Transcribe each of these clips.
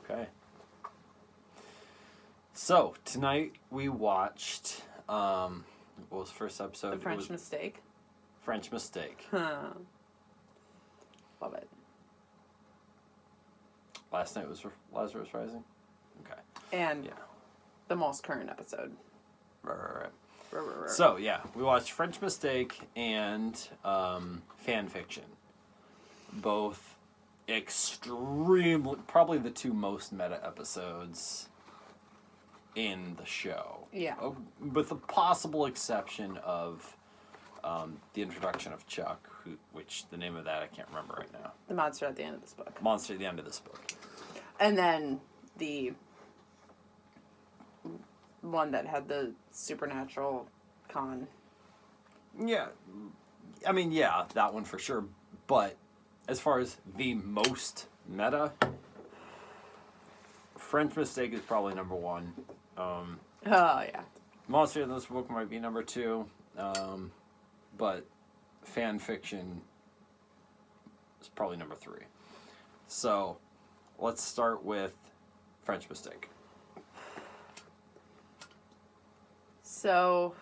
Okay. So, tonight we watched, what was the first episode? The French Mistake. French Mistake. Love it. Last night was Lazarus Rising? Okay. And the most current episode. Right. Right. So, yeah, we watched French Mistake and fan fiction. Both extremely, probably the two most meta episodes in the show. Yeah. With the possible exception of the introduction of Chuck, which the name of that I can't remember right now. The monster at the end of this book. Monster at the end of this book. And then the one that had the supernatural con. Yeah. I mean, yeah, that one for sure. But as far as the most meta, French Mistake is probably number one. Oh, yeah. Monster in this book might be number two. But fan fiction is probably number three. So, let's start with French Mistake. So,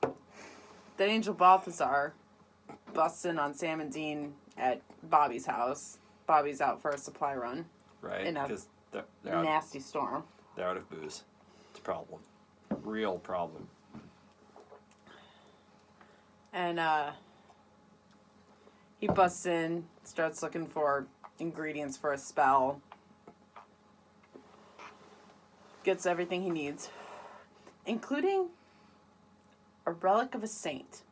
the Angel Balthazar busts in on Sam and Dean at Bobby's house. Bobby's out for a supply run. Right? In a Because they're nasty storm. They're out of booze. It's a problem. Real problem. And he busts in, starts looking for ingredients for a spell. Gets everything he needs, including a relic of a saint,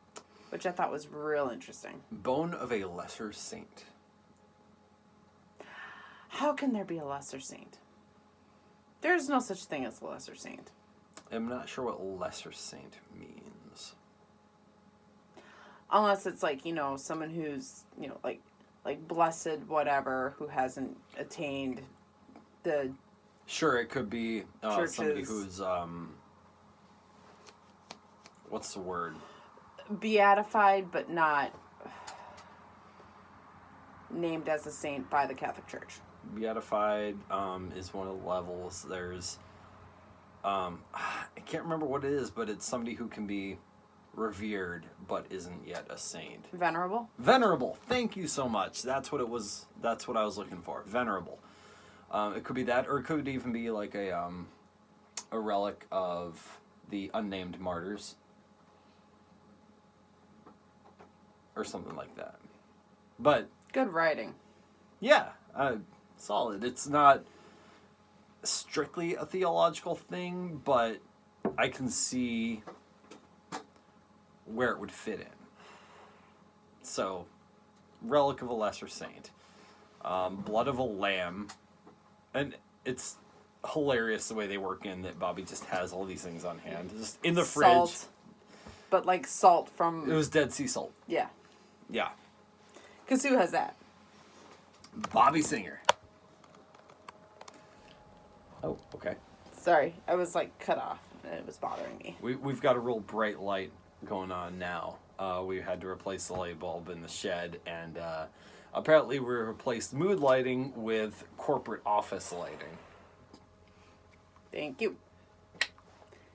which I thought was real interesting. Bone of a lesser saint. How can there be a lesser saint? There's no such thing as a lesser saint. I'm not sure what lesser saint means. Unless it's like, someone who's, like blessed whatever, who hasn't attained the... Sure, it could be somebody Churches. who's, what's the word? beatified, but not named as a saint by the Catholic Church. Beatified is one of the levels. There's, I can't remember what it is, but it's somebody who can be revered but isn't yet a saint. Venerable? Venerable. Thank you so much. That's what it was. That's what I was looking for. Venerable. It could be that, or it could even be like a relic of the unnamed martyrs, or something like that. But Good writing. yeah, solid. It's not strictly a theological thing, but I can see where it would fit in. So, relic of a lesser saint, blood of a lamb, and it's hilarious the way they work in that Bobby just has all these things on hand, just in the Salt, fridge. but like salt from... It was Dead Sea salt. Yeah. Yeah. Because who has that? Bobby Singer. Oh, okay. Sorry, I was like cut off and it was bothering me. We've got a real bright light going on now. We had to replace the light bulb in the shed, and apparently we replaced mood lighting with corporate office lighting. Thank you.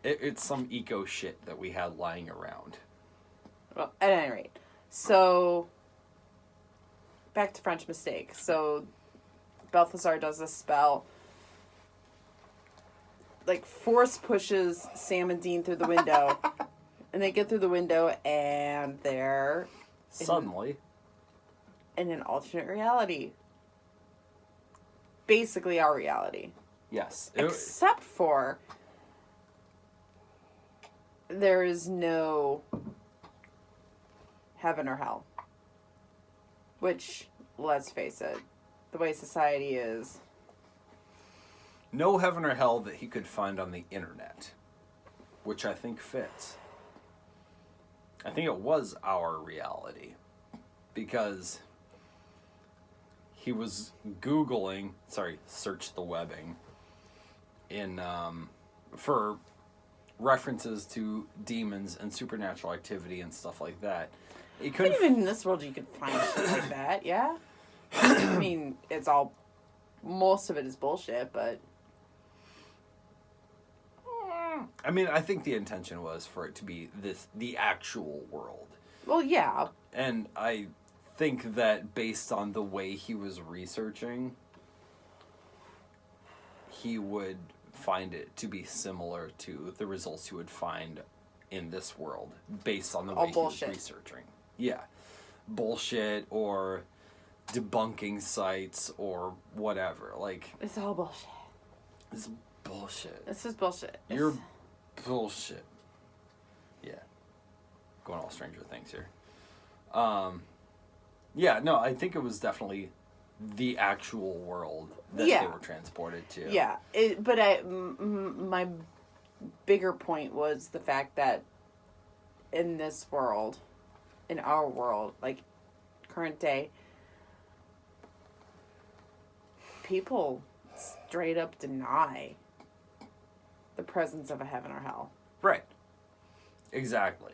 It's some eco shit that we had lying around. Well, at any rate. So, back to French Mistake. So, Balthazar does this spell. Like, force pushes Sam and Dean through the window. And they get through the window, and they're... Suddenly. in an alternate reality. Basically our reality. Yes. Except for... there is no... heaven or hell. Which, let's face it, the way society is... no heaven or hell that he could find on the internet, which I think fits. I think it was our reality, because he was search the webbing, for references to demons and supernatural activity and stuff like that. He couldn't Even in this world you could find shit like that, yeah? I mean, most of it is bullshit, but... I mean, I think the intention was for it to be the actual world. Well, yeah. And I think that based on the way he was researching, he would find it to be similar to the results he would find in this world based on the way he was researching. Yeah. Bullshit or debunking sites or whatever. Like, it's all bullshit. It's bullshit. This is bullshit. You're bullshit. Yeah. Going all Stranger Things here. Yeah, no, I think it was definitely the actual world that they were transported to. Yeah, but my bigger point was the fact that in this world, in our world, like current day, people straight up deny the presence of a heaven or hell. Right. Exactly.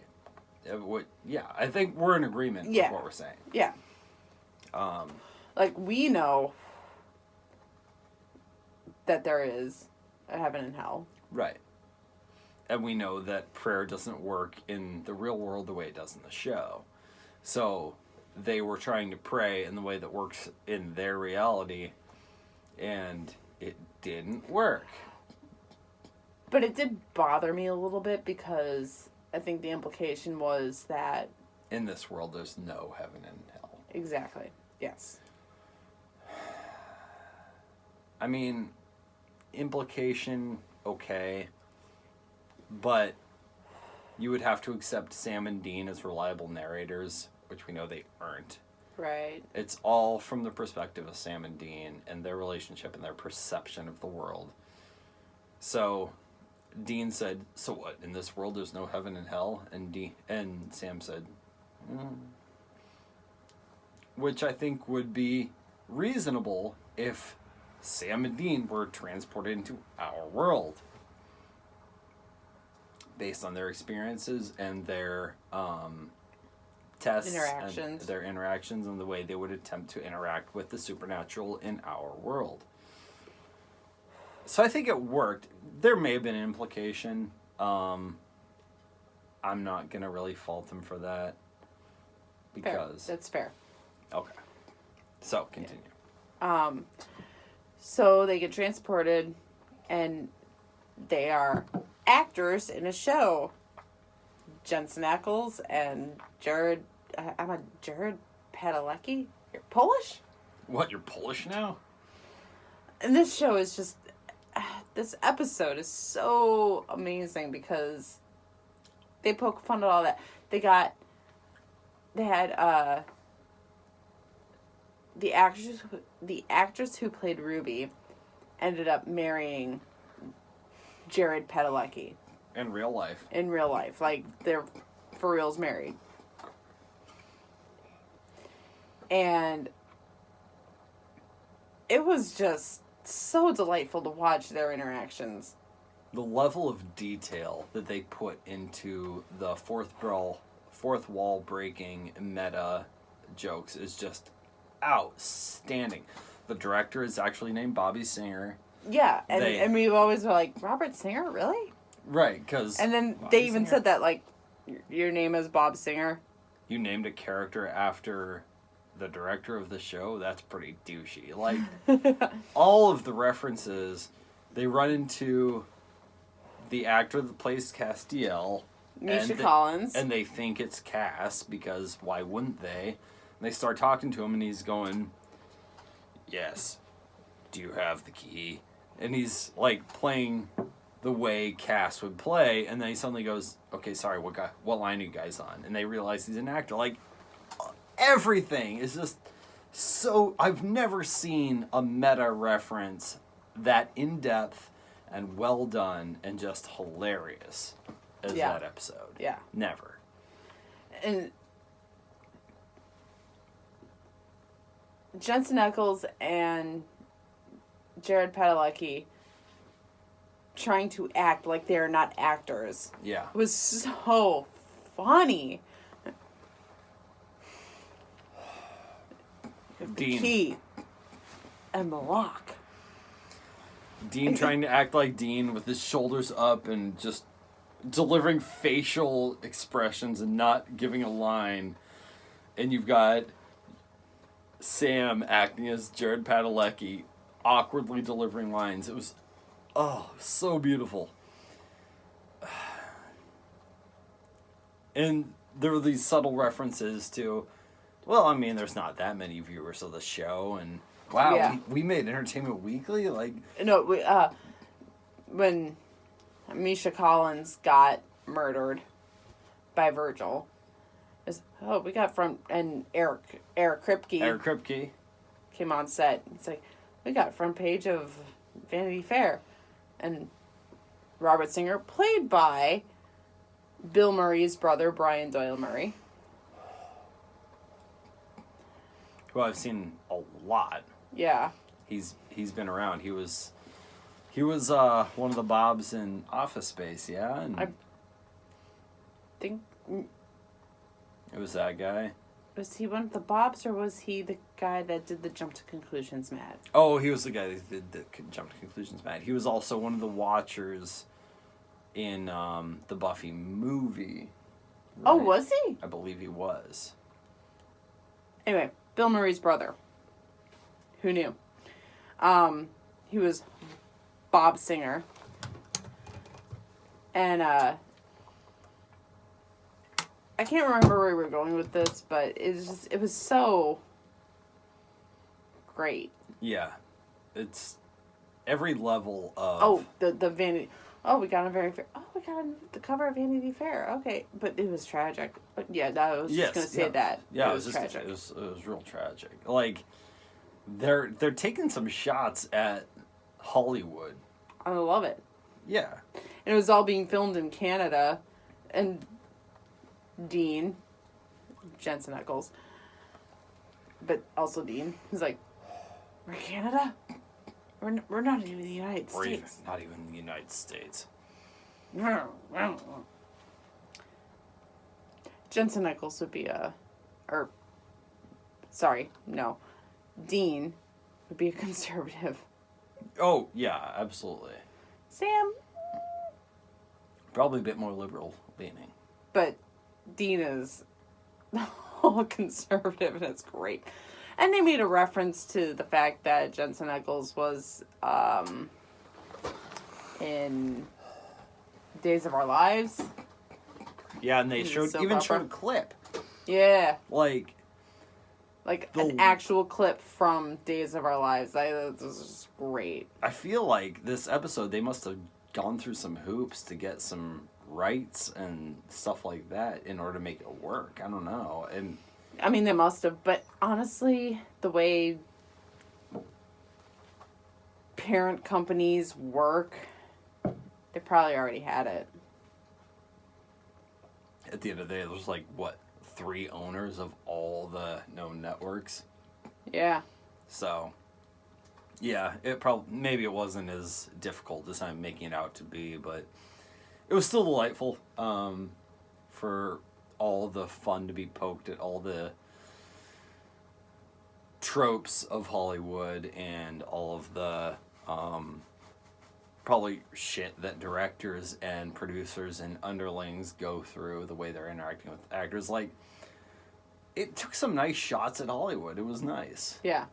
I think we're in agreement with what we're saying. Yeah. Like, we know that there is a heaven and hell. Right. And we know that prayer doesn't work in the real world the way it does in the show. So they were trying to pray in the way that works in their reality, and it didn't work. But it did bother me a little bit because I think the implication was that... in this world, there's no heaven and hell. Exactly. Yes. I mean, implication, okay. But you would have to accept Sam and Dean as reliable narrators, which we know they aren't. Right. It's all from the perspective of Sam and Dean and their relationship and their perception of the world. So Dean said, "So what? In this world, there's no heaven and hell?" And Sam said, which I think would be reasonable if Sam and Dean were transported into our world based on their experiences and their tests and their interactions and the way they would attempt to interact with the supernatural in our world. So I think it worked. There may have been an implication. I'm not going to really fault them for that. Because... fair. That's fair. Okay. So, continue. Yeah. So they get transported, and they are actors in a show. Jensen Ackles and Jared Padalecki. You're Polish? What, you're Polish now? And this show is just... this episode is so amazing because they poke fun at all that. They had the actress who played Ruby ended up marrying Jared Padalecki. In real life. In real life. Like, they're for reals married. And it was just so delightful to watch their interactions. The level of detail that they put into the fourth wall breaking meta jokes is just outstanding. The director is actually named Bobby Singer. Yeah, and we've always been like, Robert Singer, really? Right, because... And then Bobby they even Singer. Said that, like, your name is Bob Singer. You named a character after the director of the show? That's pretty douchey. Like, all of the references, they run into the actor that plays Castiel. Misha Collins. And they think it's Cass, because why wouldn't they? And they start talking to him, and he's going, "Yes, do you have the key?" And he's, like, playing the way Cass would play, and then he suddenly goes, "Okay, sorry, what line are you guys on?" And they realize he's an actor. Like, everything is just so... I've never seen a meta reference that in-depth and well done and just hilarious as that episode. Yeah. Never. And Jensen Ackles and Jared Padalecki trying to act like they're not actors. Yeah. Was so funny. You have Dean. the key and the lock. Dean trying to act like Dean with his shoulders up and just delivering facial expressions and not giving a line. And you've got Sam acting as Jared Padalecki, awkwardly delivering lines. It was, so beautiful. And there were these subtle references to, well, I mean, there's not that many viewers of the show, and wow, Yeah. we made Entertainment Weekly, like... No, when Misha Collins got murdered by Virgil, we got and Eric Kripke came on set. It's like, we got front page of Vanity Fair. And Robert Singer, played by Bill Murray's brother, Brian Doyle Murray. Who I've seen a lot. Yeah. He's been around. He was one of the Bobs in Office Space, yeah? And I think... it was that guy. Was he one of the Bobs, or was he the guy that did the Jump to Conclusions Mad? Oh, he was the guy that did the Jump to Conclusions Mad. He was also one of the Watchers in the Buffy movie. Right? Oh, was he? I believe he was. Anyway, Bill Murray's brother. Who knew? He was Bob Singer. And, I can't remember where we were going with this, but it was so great. Yeah. It's every level of... Oh, the Vanity... Oh, we got on we got on the cover of Vanity Fair. Okay, but it was tragic. But yeah, I was just going to say that. Yeah, it was tragic. It was real tragic. Like, they're taking some shots at Hollywood. I love it. Yeah. And it was all being filmed in Canada, and Dean, Jensen Ackles, but also Dean, he's like, we're Canada? We're not even the United States. Not even the United States. Jensen Ackles would be Dean would be a conservative. Oh, yeah, absolutely. Sam? Probably a bit more liberal leaning. But Dean is all conservative, and it's great. And they made a reference to the fact that Jensen Ackles was in Days of Our Lives. Yeah, and they showed a clip. Yeah. Like an actual clip from Days of Our Lives. This is great. I feel like this episode, they must have gone through some hoops to get some rights and stuff like that in order to make it work. I don't know. And I mean, they must have, but honestly, the way parent companies work, they probably already had it. At the end of the day, there's 3 owners of all the known networks. Yeah. So, yeah, maybe it wasn't as difficult as I'm making it out to be, but it was still delightful for all the fun to be poked at all the tropes of Hollywood and all of the probably shit that directors and producers and underlings go through, the way they're interacting with actors. Like, it took some nice shots at Hollywood. It was nice. Yeah.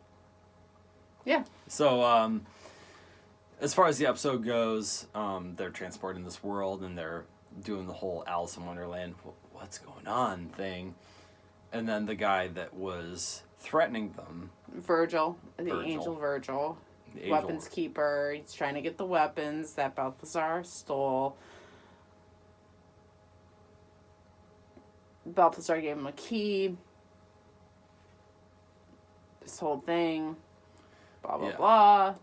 Yeah. So, as far as the episode goes, they're transporting this world and they're doing the whole Alice in Wonderland, what's going on thing. And then the guy that was threatening them, Virgil. Angel Virgil. Weapons keeper. He's trying to get the weapons that Balthazar stole. Balthazar gave him a key. This whole thing. Blah, blah, blah.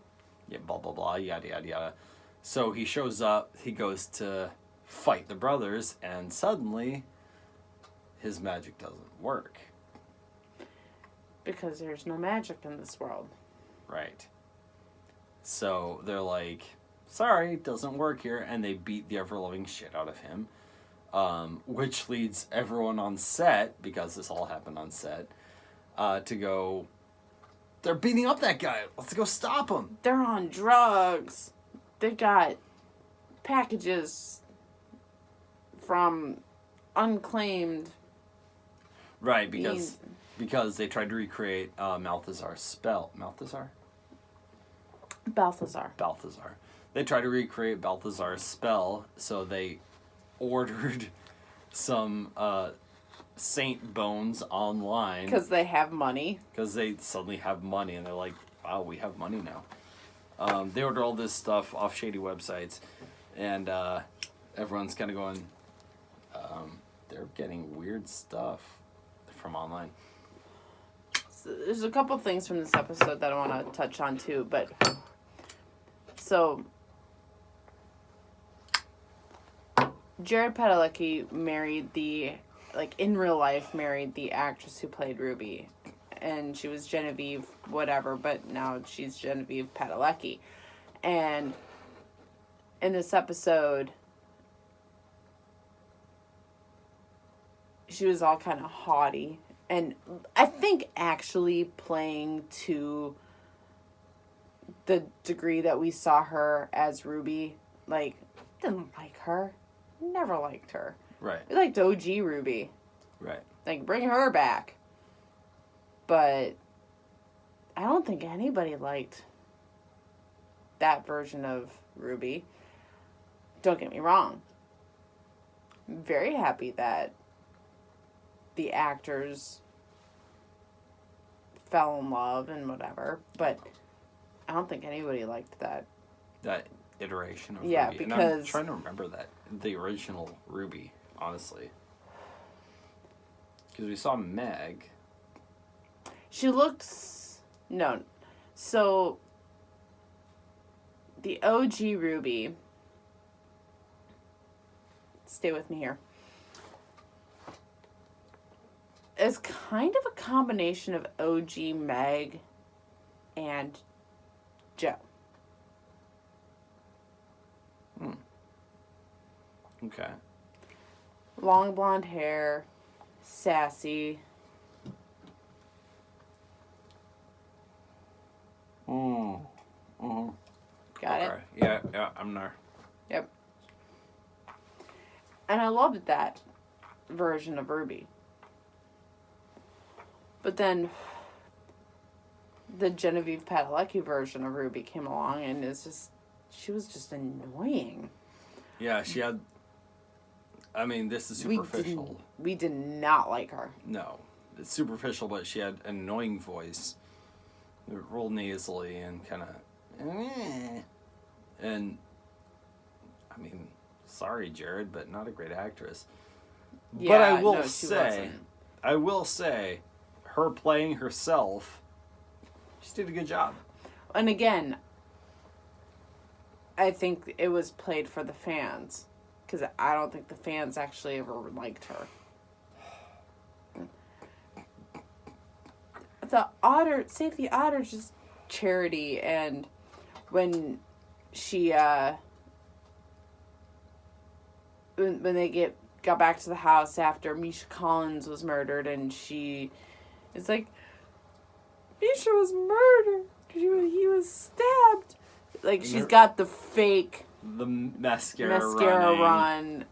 Yeah, blah, blah, blah, yada, yada, yada. So he shows up, he goes to fight the brothers, and suddenly his magic doesn't work. Because there's no magic in this world. Right. So they're like, sorry, it doesn't work here, and they beat the ever-loving shit out of him. Which leads everyone on set, because this all happened on set, to go They're beating up that guy. Let's go stop him. They're on drugs. They got packages from unclaimed. Right, because they tried to recreate Balthazar's spell. Balthazar. They tried to recreate Balthazar's spell, so they ordered some saint bones online. Because they have money. Because they suddenly have money, and they're like, wow, we have money now. They order all this stuff off shady websites, and everyone's kind of going, they're getting weird stuff from online. So there's a couple things from this episode that I want to touch on too, but so Jared Padalecki married in real life married the actress who played Ruby, and she was Genevieve whatever, but now she's Genevieve Padalecki. And in this episode, she was all kind of haughty, and I think actually playing to the degree that we saw her as Ruby, didn't like her, never liked her. Right. We liked OG Ruby. Right. Bring her back. But I don't think anybody liked that version of Ruby. Don't get me wrong. I'm very happy that the actors fell in love and whatever, but I don't think anybody liked that. That iteration of yeah, Ruby. Because... And I'm trying to remember the original Ruby, honestly. Because we saw Meg. She looks... No. So, the OG Ruby... Stay with me here. Is kind of a combination of OG Meg and Joe. Okay. Long blonde hair, sassy. Mm-hmm. Got it? Yeah, I'm there. Yep. And I loved that version of Ruby. But then the Genevieve Padalecki version of Ruby came along, and she was just annoying. Yeah, she had... I mean, this is superficial. We did not like her. No. It's superficial, but she had an annoying voice. It rolled nasally and kind of... And, I mean, sorry, Jared, but not a great actress. Yeah, but I will say, her playing herself, she did a good job. And again, I think it was played for the fans. Because I don't think the fans actually ever liked her. Save the Otter, just charity, and when she, when they got back to the house after Misha Collins was murdered, and she is like, Misha was murdered, he was stabbed. She's got the fake... The mascara run.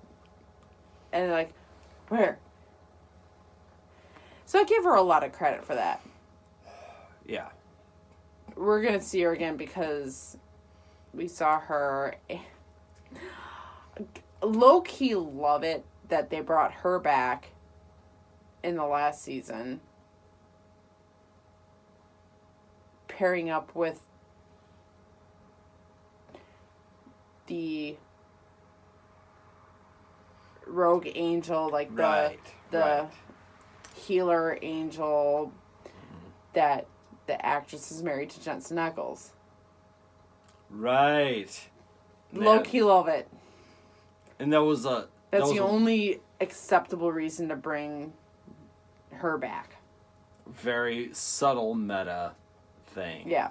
And where? So I give her a lot of credit for that. Yeah. We're going to see her again because we saw her. Low-key love it that they brought her back in the last season. Pairing up with the rogue angel, the healer angel that the actress is married to Jensen Ackles. Right. Low-key love it. And that's the only acceptable reason to bring her back. Very subtle meta thing. Yeah.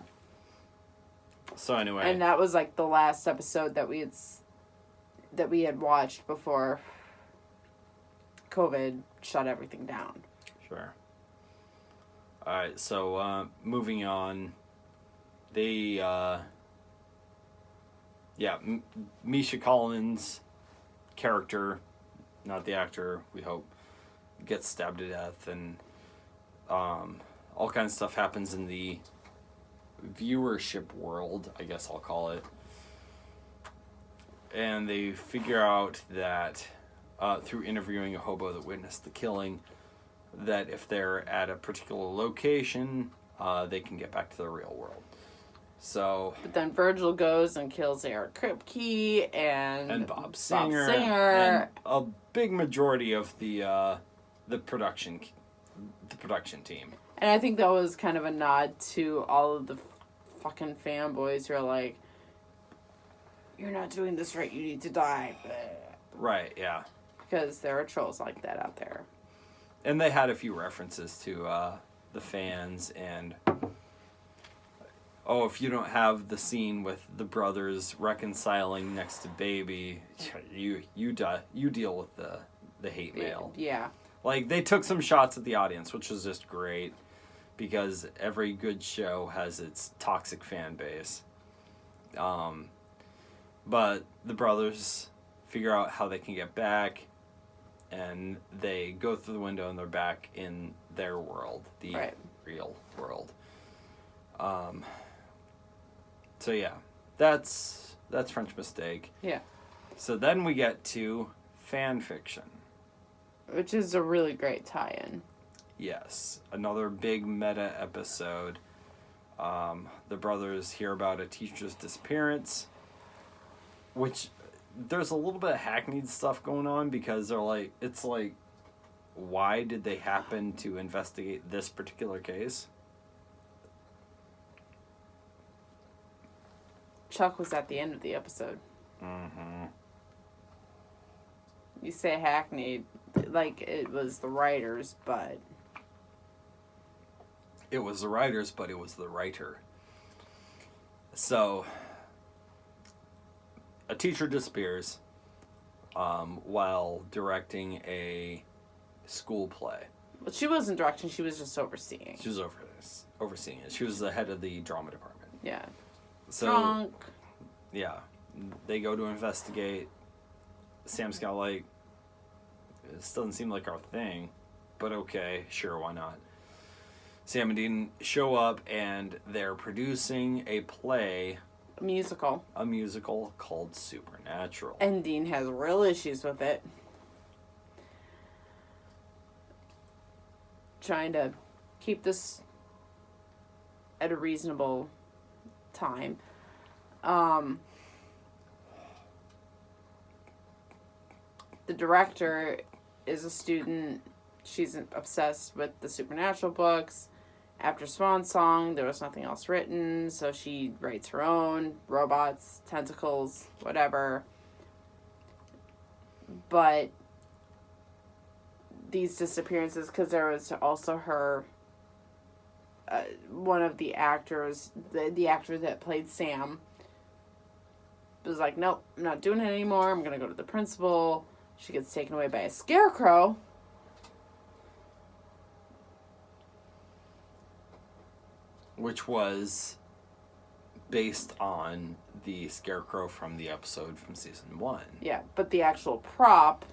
So anyway. And that was the last episode that we had watched before COVID shut everything down. Sure. Alright, so moving on. They, Misha Collins' character, not the actor, we hope, gets stabbed to death, and all kinds of stuff happens in the viewership world, I guess I'll call it. And they figure out that, through interviewing a hobo that witnessed the killing, that if they're at a particular location, they can get back to the real world. So, but then Virgil goes and kills Eric Kripke and Bob Singer, and a big majority of the production team. And I think that was kind of a nod to all of the fucking fanboys who are like, "You're not doing this right. You need to die." Right. Yeah. Because there are trolls like that out there. And they had a few references to the fans and. Oh, if you don't have the scene with the brothers reconciling next to Baby, you deal with the hate mail. Yeah. Like, they took some shots at the audience, which was just great, because every good show has its toxic fan base. But the brothers figure out how they can get back, and they go through the window and they're back in their world, the real world. So yeah, that's French Mistake. Yeah. So then we get to fan fiction. Which is a really great tie-in. Yes, another big meta episode. The brothers hear about a teacher's disappearance, which there's a little bit of hackneyed stuff going on because they're like, it's like, why did they happen to investigate this particular case? Chuck was at the end of the episode. Mm-hmm. You say hackneyed, like it was the writers, but... It was the writers, but it was the writer. So, a teacher disappears while directing a school play. Well, she wasn't directing, she was just overseeing. She was overseeing it. She was the head of the drama department. Yeah. So, drunk. Yeah. They go to investigate. Sam's got like, this doesn't seem like our thing, but okay, sure, why not? Sam and Dean show up and they're producing a play. A musical called Supernatural. And Dean has real issues with it. Trying to keep this at a reasonable time. The director is a student. She's obsessed with the Supernatural books. After Swan Song, there was nothing else written, so she writes her own. Robots, tentacles, whatever. But these disappearances, because there was also her... one of the actors, the actor that played Sam, was like, nope, I'm not doing it anymore. I'm going to go to the principal. She gets taken away by a scarecrow. Which was based on the scarecrow from the episode from season 1. Yeah, but the actual prop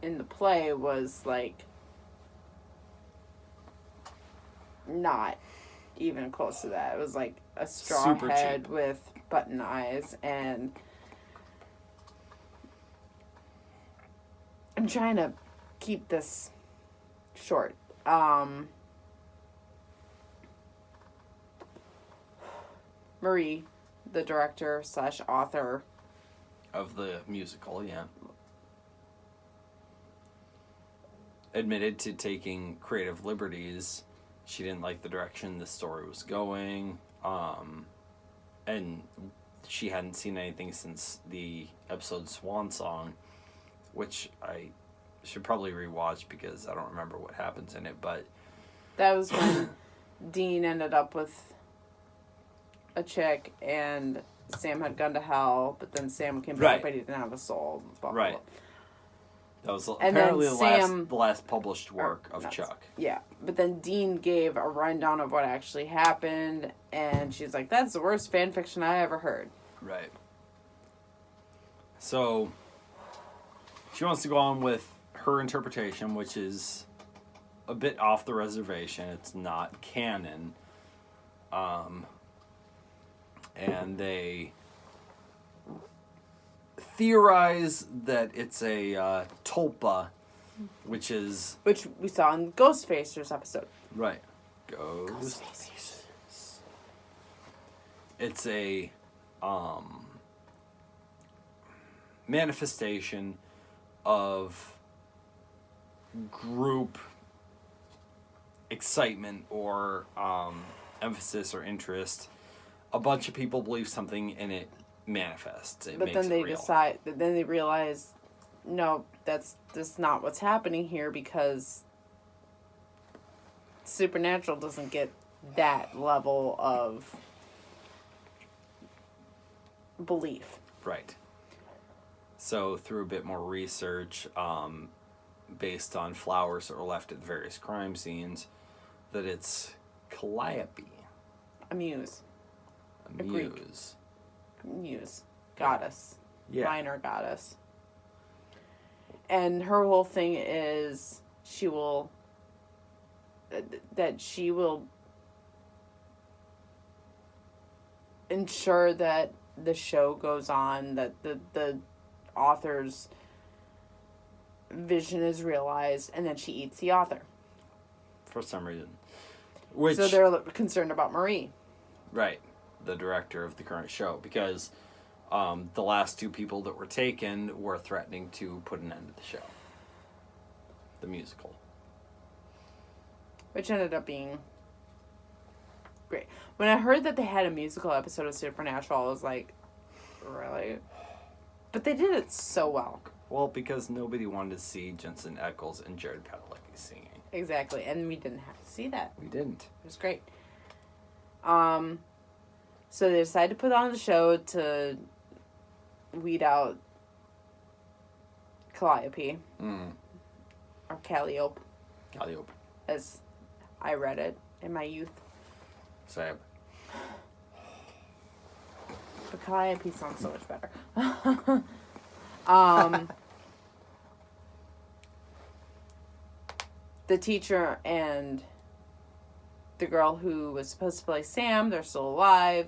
in the play was, like, not even close to that. It was like a straw Super head cheap. with button eyes, and I'm trying to keep this short. Marie, the director / author of the musical, yeah, admitted to taking creative liberties. She didn't like the direction the story was going, and she hadn't seen anything since the episode Swan Song, which I should probably rewatch because I don't remember what happens in it, but... That was when Dean ended up with a chick and Sam had gone to hell, but then Sam came back, Right. but he didn't have a soul. Blah, blah, Right. That was And apparently then the last published work of Chuck. Yeah, but then Dean gave a rundown of what actually happened, and she's like, that's the worst fan fiction I ever heard. Right. So, she wants to go on with her interpretation, which is a bit off the reservation. It's not canon. And they theorize that it's a tulpa, which we saw in Ghostfacers episode. Right. Ghostfacers. It's a manifestation of group excitement or emphasis or interest. A bunch of people believe something and it manifests. It but makes then they it real. then they realize, no, that's not what's happening here, because supernatural doesn't get that level of belief. Right. So through a bit more research, based on flowers that were left at the various crime scenes, that it's Calliope. A muse. A Greek. Muse. Goddess. Yeah. Minor goddess. And her whole thing is she will ensure that the show goes on, that the author's vision is realized, and then she eats the author. For some reason. So they're concerned about Marie. Right. The director of the current show. Because the last two people that were taken were threatening to put an end to the show. The musical. Which ended up being great. When I heard that they had a musical episode of Supernatural, I was like, really? But they did it so well. Well, because nobody wanted to see Jensen Ackles and Jared Padalecki singing. Exactly, and we didn't have to see that. We didn't. It was great. So they decided to put on the show to weed out Calliope. Or Calliope. Calliope. As I read it in my youth. Sab. But Calliope sounds so much better. The teacher and the girl who was supposed to play Sam, they're still alive.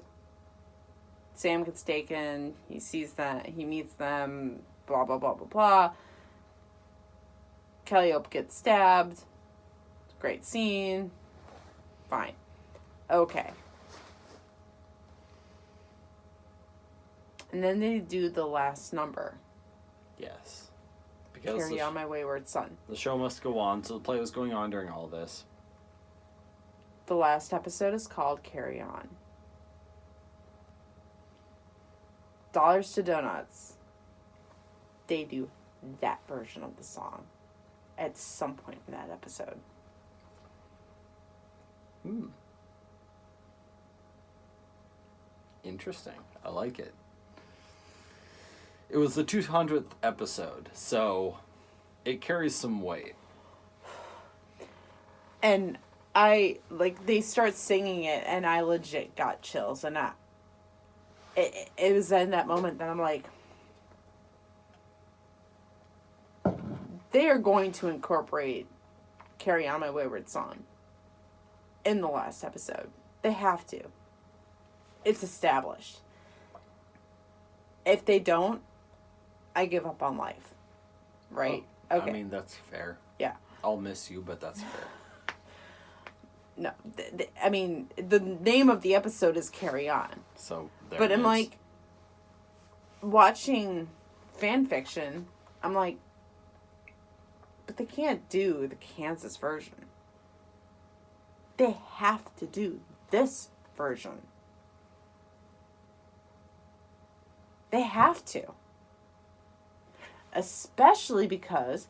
Sam gets taken. He sees that. He meets them. Blah, blah, blah, blah, blah. Calliope gets stabbed. Great scene. Fine. Okay. And then they do the last number. Yes. Because Carry on my wayward son. The show must go on, so the play was going on during all this. The last episode is called Carry On. Dollars to Donuts. They do that version of the song at some point in that episode. Interesting. I like it. It was the 200th episode, so it carries some weight. And they start singing it, and I legit got chills, and it was in that moment that I'm like, they are going to incorporate Carry On My Wayward Son in the last episode. They have to. It's established. If they don't, I give up on life. Right? Well, okay. I mean, that's fair. Yeah. I'll miss you, but that's fair. No, I mean, the name of the episode is Carry On. So, there But it I'm is. like, watching fan fiction, I'm like, but they can't do the Kansas version. They have to do this version. They have to. Especially because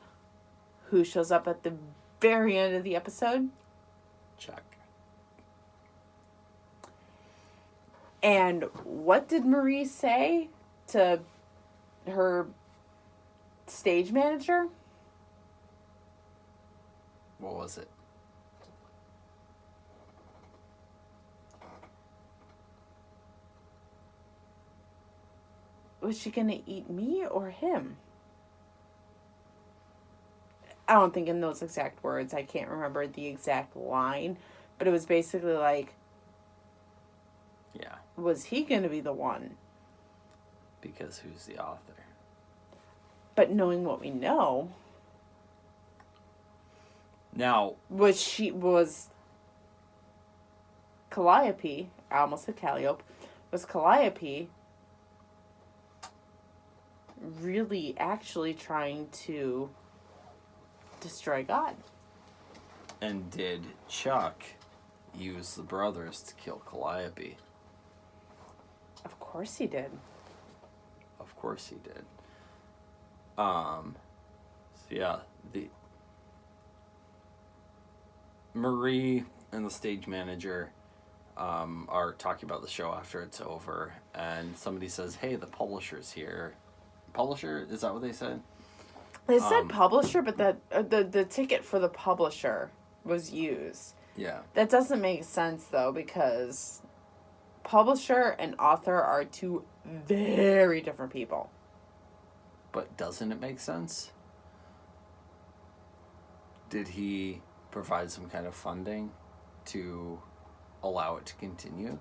who shows up at the very end of the episode? Chuck. And what did Marie say to her stage manager? What was it? Was she gonna eat me or him? I don't think in those exact words. I can't remember the exact line. But it was basically like, Yeah. was he gonna be the one? Because who's the author? But knowing what we know... Now... Was Calliope... I almost said Calliope. Was Calliope... really actually trying to destroy God? And did Chuck use the brothers to kill Calliope? Of course he did. Of course he did. So yeah, the Marie and the stage manager are talking about the show after it's over, and somebody says, "Hey, the publisher's here." Publisher? Is that what they said? They said publisher, but the ticket for the publisher was used. Yeah. That doesn't make sense, though, because publisher and author are two very different people. But doesn't it make sense? Did he provide some kind of funding to allow it to continue?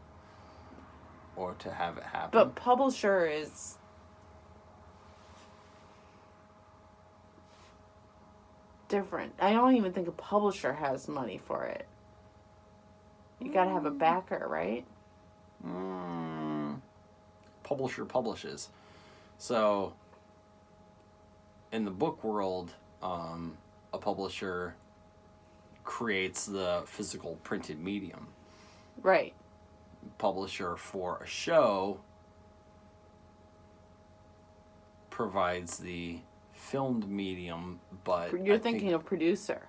Or to have it happen? But publisher is... different. I don't even think a publisher has money for it. You gotta have a backer, right? Publisher publishes. So, in the book world, a publisher creates the physical printed medium. Right. Publisher for a show provides the filmed medium, but You're thinking of producer.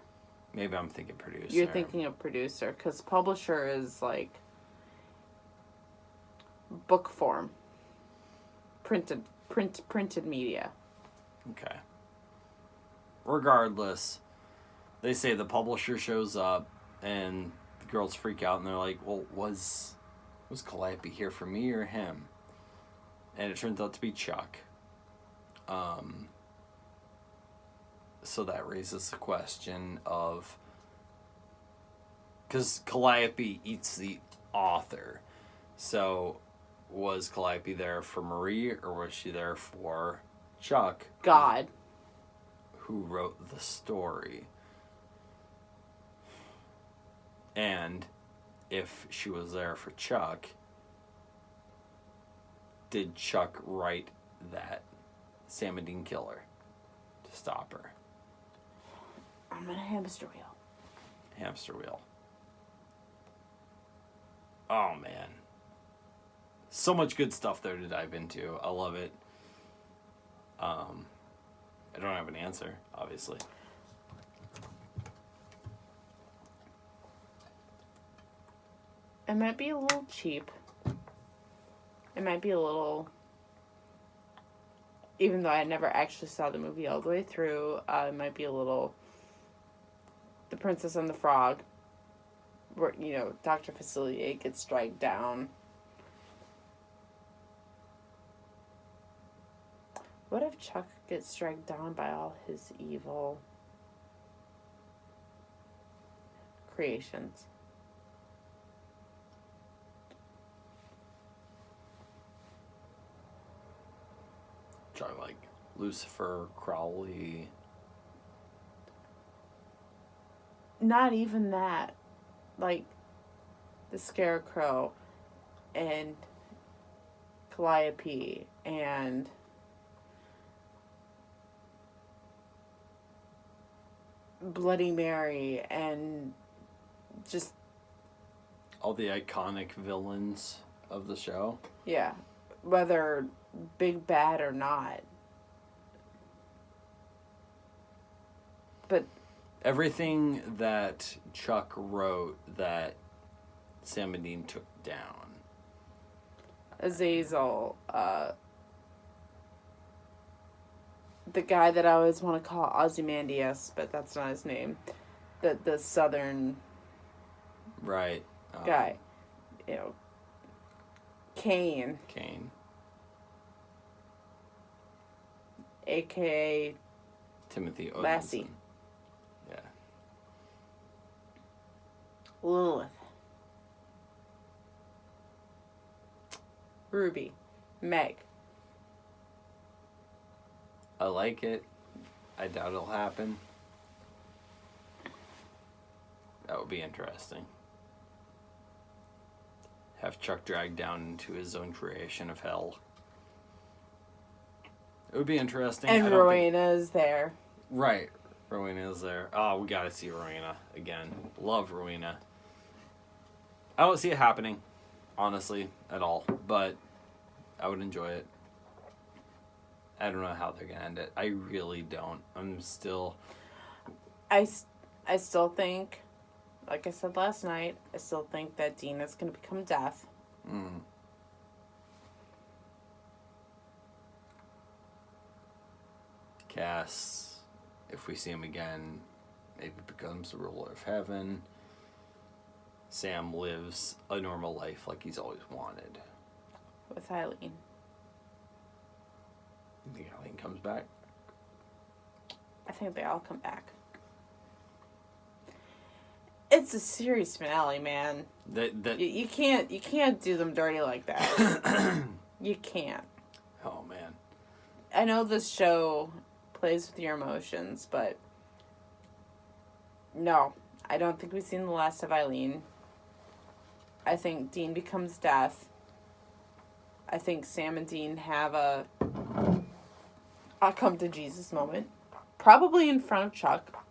Maybe I'm thinking producer. You're thinking of producer, because publisher is like book form, printed media. Okay. Regardless, they say the publisher shows up, and the girls freak out, and they're like, "Well, was Calliope here for me or him?" And it turns out to be Chuck. So that raises the question of, because Calliope eats the author, so was Calliope there for Marie, or was she there for Chuck? God. Who wrote the story? And if she was there for Chuck, did Chuck write that Sam and Dean killer to stop her? I'm on a hamster wheel. Hamster wheel. Oh, man. So much good stuff there to dive into. I love it. I don't have an answer, obviously. It might be a little cheap. It might be a little... Even though I never actually saw the movie all the way through, it might be a little... The Princess and the Frog, where, Dr. Facilier gets dragged down. What if Chuck gets dragged down by all his evil creations? Try like Lucifer, Crowley. Not even that. Like, the Scarecrow and Calliope and Bloody Mary and just... all the iconic villains of the show. Yeah. Whether big bad or not. But... everything that Chuck wrote that Sam and Dean took down. Azazel, the guy that I always want to call Ozymandias, but that's not his name. the southern Right. guy. Kane. A.K.A. Timothy Odinson. Lassie. Yeah. Lilith. Ruby. Meg. I like it. I doubt it'll happen. That would be interesting. Have Chuck dragged down into his own creation of hell. It would be interesting. And Rowena is there. Right. Rowena is there. Oh, we gotta see Rowena again. Love Rowena. I don't see it happening, honestly, at all. But I would enjoy it. I don't know how they're gonna end it. I really don't. I'm still... I still think, like I said last night, I still think that Dean is going to become deaf. Cass, if we see him again, maybe becomes the ruler of heaven. Sam lives a normal life like he's always wanted. With Eileen. You think Eileen comes back? I think they all come back. It's a series finale, man. You can't do them dirty like that. You can't. Oh, man. I know this show plays with your emotions, but no, I don't think we've seen the last of Eileen. I think Dean becomes deaf. I think Sam and Dean have a come to Jesus moment. Probably in front of Chuck.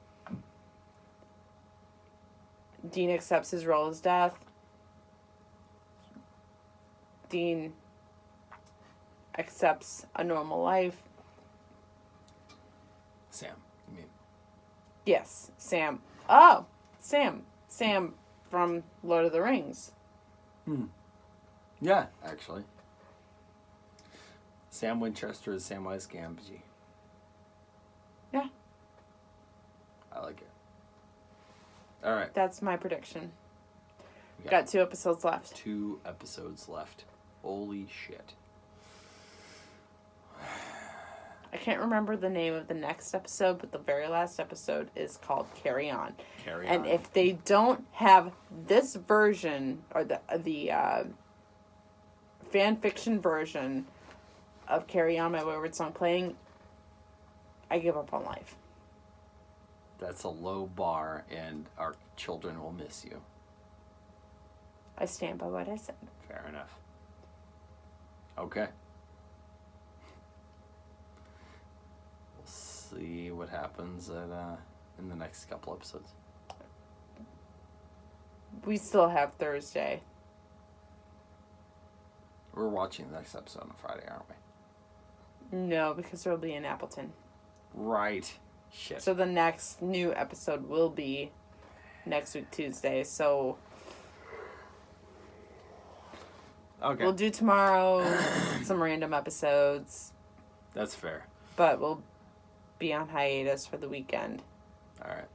Dean accepts his role as deaf. Dean accepts a normal life. Sam, you mean? Yes, Sam. Oh, Sam. Sam from Lord of the Rings. Yeah, actually. Sam Winchester is Samwise Gamgee. Yeah. I like it. All right. That's my prediction. Got 2 episodes left. 2 episodes left. Holy shit. I can't remember the name of the next episode, but the very last episode is called Carry On. And if they don't have this version, or the fan fiction version of Carry On, My Wayward Song playing, I give up on life. That's a low bar, and our children will miss you. I stand by what I said. Fair enough. Okay. We'll see what happens in the next couple episodes. We still have Thursday. We're watching the next episode on Friday, aren't we? No, because there will be in Appleton. Right. Shit. So the next new episode will be next week, Tuesday. So okay. We'll do tomorrow some random episodes. That's fair. But we'll be on hiatus for the weekend. All right.